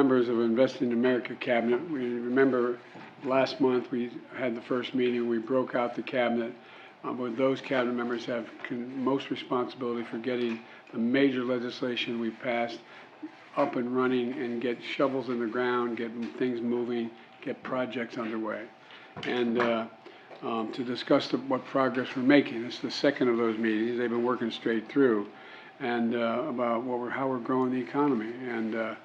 Members of Investing in America Cabinet. We remember last month we had the first meeting. We broke out the cabinet, but those cabinet members have most responsibility for getting the major legislation we passed up and running and get shovels in the ground, get things moving, get projects underway. And to discuss what progress we're making. This is the second of those meetings. They've been working straight through, and about how we're growing the economy, and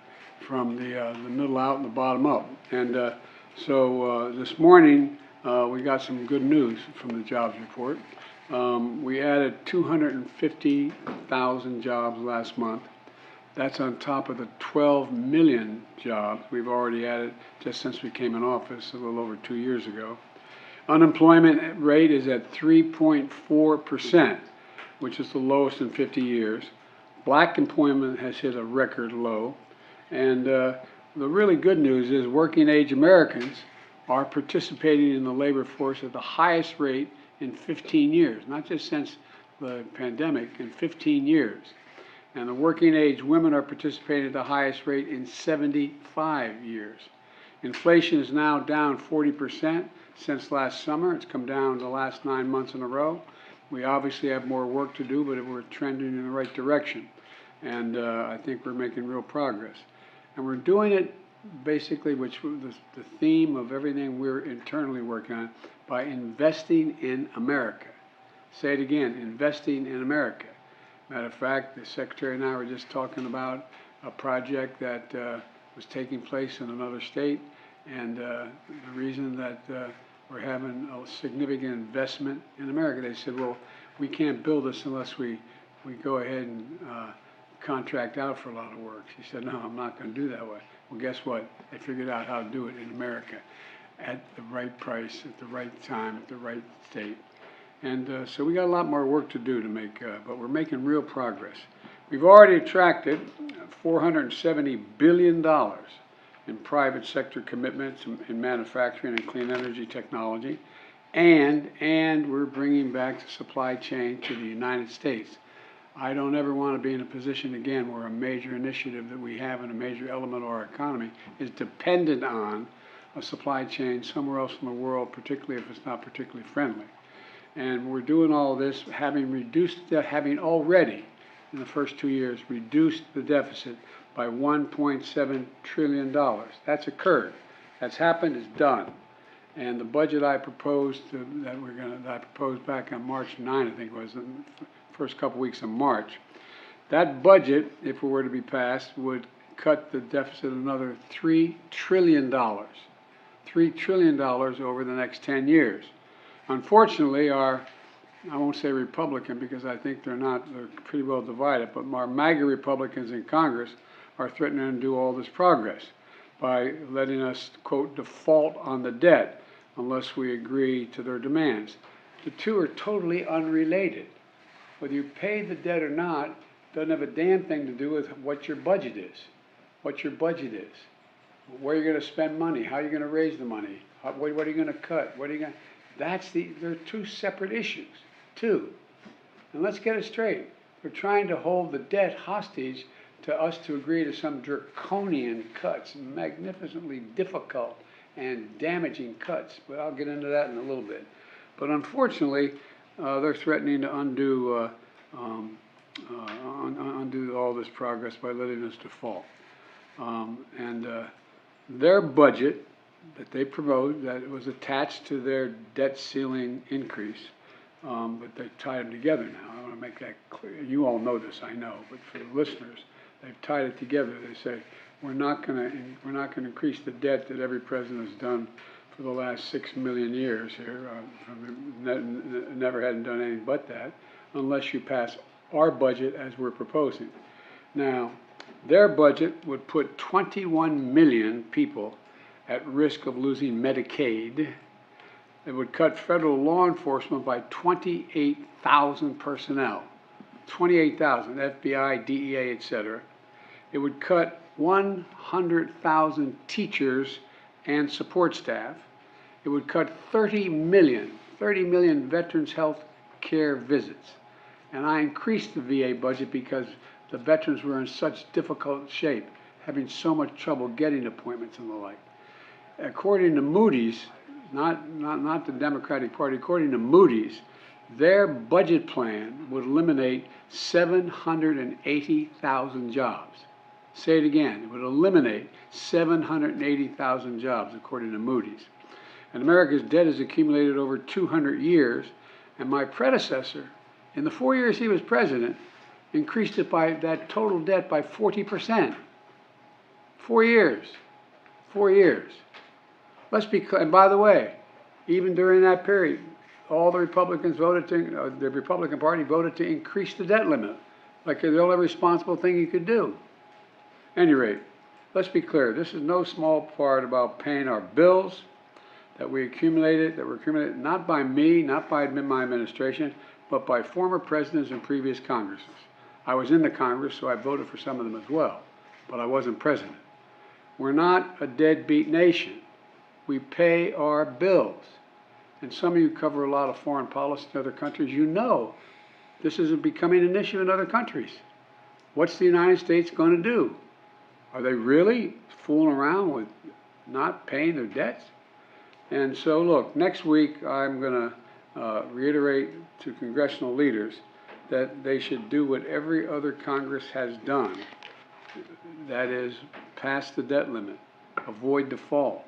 from the middle out and the bottom up. And so this morning we got some good news from the jobs report. We added 250,000 jobs last month. That's on top of the 12 million jobs we've already added just since we came in office a little over 2 years ago. Unemployment rate is at 3.4%, which is the lowest in 50 years. Black employment has hit a record low. And the really good news is working age Americans are participating in the labor force at the highest rate in 15 years, not just since the pandemic, in 15 years. And the working age women are participating at the highest rate in 75 years. Inflation is now down 40% since last summer. It's come down the last 9 months in a row. We obviously have more work to do, but we're trending in the right direction. And I think we're making real progress. And we're doing it basically, which the theme of everything we're internally working on, by investing in America. Say it again, investing in America. Matter of fact, the Secretary and I were just talking about a project that was taking place in another state, and the reason that we're having a significant investment in America, they said, well, we can't build this unless we go ahead and contract out for a lot of work. She said, no, I'm not going to do that way. Well, guess what? They figured out how to do it in America at the right price, at the right time, at the right state. And so we got a lot more work to do to make, but we're making real progress. We've already attracted $470 billion in private sector commitments in manufacturing and clean energy technology, and we're bringing back the supply chain to the United States. I don't ever want to be in a position again where a major initiative that we have in a major element of our economy is dependent on a supply chain somewhere else in the world, particularly if it's not particularly friendly. And we're doing all of this, having already, in the first 2 years, reduced the deficit by $1.7 trillion. That's occurred. That's happened. It's done. And the budget I proposed I proposed back on March 9, I think it was, the first couple weeks of March. That budget, if it were to be passed, would cut the deficit another $3 trillion. $3 trillion over the next 10 years. Unfortunately, I won't say Republican because I think they're pretty well divided, but our MAGA Republicans in Congress are threatening to do all this progress by letting us, quote, default on the debt unless we agree to their demands. The two are totally unrelated. Whether you pay the debt or not doesn't have a damn thing to do with what your budget is. What your budget is. Where you're going to spend money. How you're going to raise the money. What are you going to cut? They're two separate issues. Two. And let's get it straight. They're trying to hold the debt hostage to us to agree to some draconian cuts, magnificently difficult and damaging cuts. But I'll get into that in a little bit. But unfortunately, they're threatening to undo all this progress by letting us default. Their budget that they proposed, that was attached to their debt ceiling increase, but they tied them together now. I want to make that clear. You all know this, I know, but for the listeners, they've tied it together. They say we're not going to increase the debt that every president has done for the last 6 million years here. Never hadn't done anything but that, unless you pass our budget as we're proposing. Now, their budget would put 21 million people at risk of losing Medicaid. It would cut federal law enforcement by 28,000 personnel, 28,000, FBI, DEA, etc. It would cut 100,000 teachers and support staff. It would cut 30 million veterans health care visits. And I increased the VA budget because the veterans were in such difficult shape. having so much trouble getting appointments and the like. According to Moody's, not the Democratic Party, according to Moody's, their budget plan would eliminate 780,000 jobs. Say it again, it would eliminate 780,000 jobs, according to Moody's. And America's debt has accumulated over 200 years, and my predecessor, in the 4 years he was president, increased it by that total debt by 40%. 4 years. 4 years. Let's be clear. And by the way, even during that period, all the Republicans voted to, the Republican Party voted to increase the debt limit, like the only responsible thing you could do. At any rate, let's be clear. This is no small part about paying our bills that were accumulated not by me, not by my administration, but by former presidents and previous Congresses. I was in the Congress, so I voted for some of them as well, but I wasn't president. We're not a deadbeat nation. We pay our bills. And some of you cover a lot of foreign policy in other countries. You know this is becoming an issue in other countries. What's the United States going to do? Are they really fooling around with not paying their debts? And so, look, next week I'm going to reiterate to congressional leaders that they should do what every other Congress has done. That is, pass the debt limit, avoid default.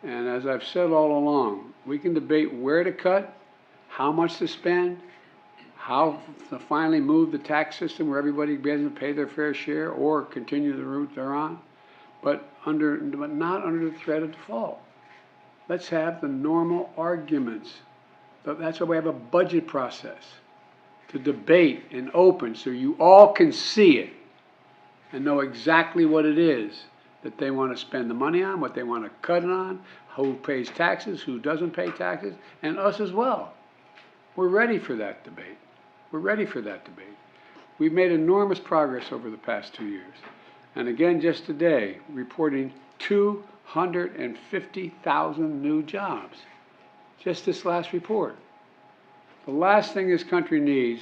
And as I've said all along, we can debate where to cut, how much to spend, how to finally move the tax system where everybody doesn't pay their fair share or continue the route they're on, but not under the threat of default. Let's have the normal arguments. That's why we have a budget process, to debate and open so you all can see it and know exactly what it is that they want to spend the money on, what they want to cut it on, who pays taxes, who doesn't pay taxes, and us as well. We're ready for that debate. We're ready for that debate. We've made enormous progress over the past 2 years. And again, just today, reporting 250,000 new jobs. Just this last report. The last thing this country needs,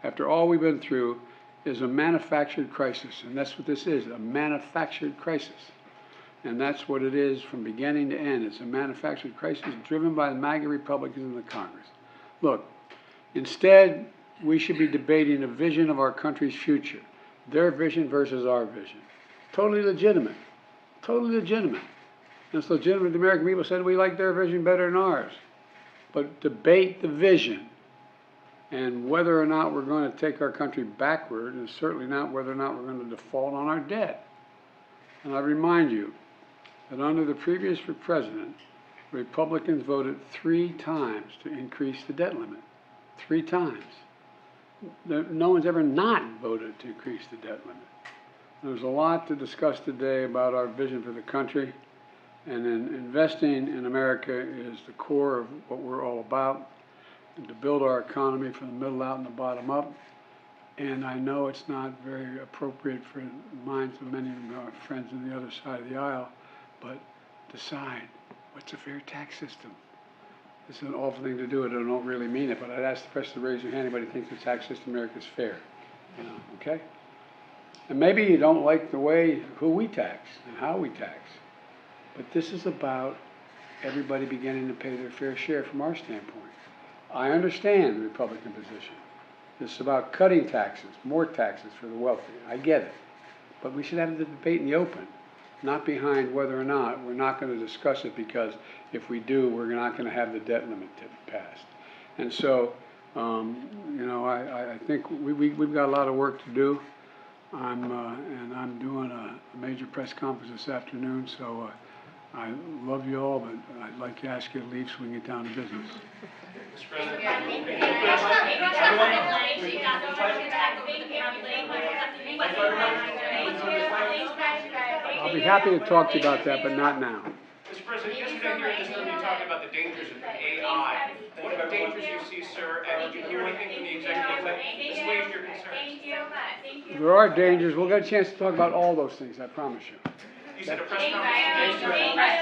after all we've been through, is a manufactured crisis. And that's what this is, a manufactured crisis. And that's what it is from beginning to end. It's a manufactured crisis driven by the MAGA Republicans in the Congress. Look, instead, we should be debating a vision of our country's future. Their vision versus our vision. Totally legitimate. Totally legitimate. And it's legitimate the American people said we like their vision better than ours. But debate the vision. And whether or not we're going to take our country backward, and certainly not whether or not we're going to default on our debt. And I remind you that under the previous president, Republicans voted 3 times to increase the debt limit. 3 times. No one's ever not voted to increase the debt limit. There's a lot to discuss today about our vision for the country, and investing in America is the core of what we're all about, and to build our economy from the middle out and the bottom up. And I know it's not very appropriate for the minds of many of our friends on the other side of the aisle, but decide what's a fair tax system. This is an awful thing to do, and I don't really mean it, but I'd ask the person to raise your hand, anybody thinks the tax system in America is fair. Okay? And maybe you don't like the way, who we tax and how we tax. But this is about everybody beginning to pay their fair share from our standpoint. I understand the Republican position. This is about cutting taxes, more taxes for the wealthy. I get it. But we should have the debate in the open, not behind whether or not we're not going to discuss it, because if we do, we're not going to have the debt limit passed. And so, I think we've got a lot of work to do. I'm doing a major press conference this afternoon, so I love you all, but I'd like to ask you to leave so we can get down to business. Mr. President, I'll be happy to talk to you about that, but not now. Mr. President, yesterday here in this room you talked about the dangers of AI. What are the dangers you see, sir, and do you hear anything from the executive that assuage your concerns? Thank you. Thank you. There are dangers. We'll get a chance to talk about all those things, I promise you. You said a press Thank conference. you so much.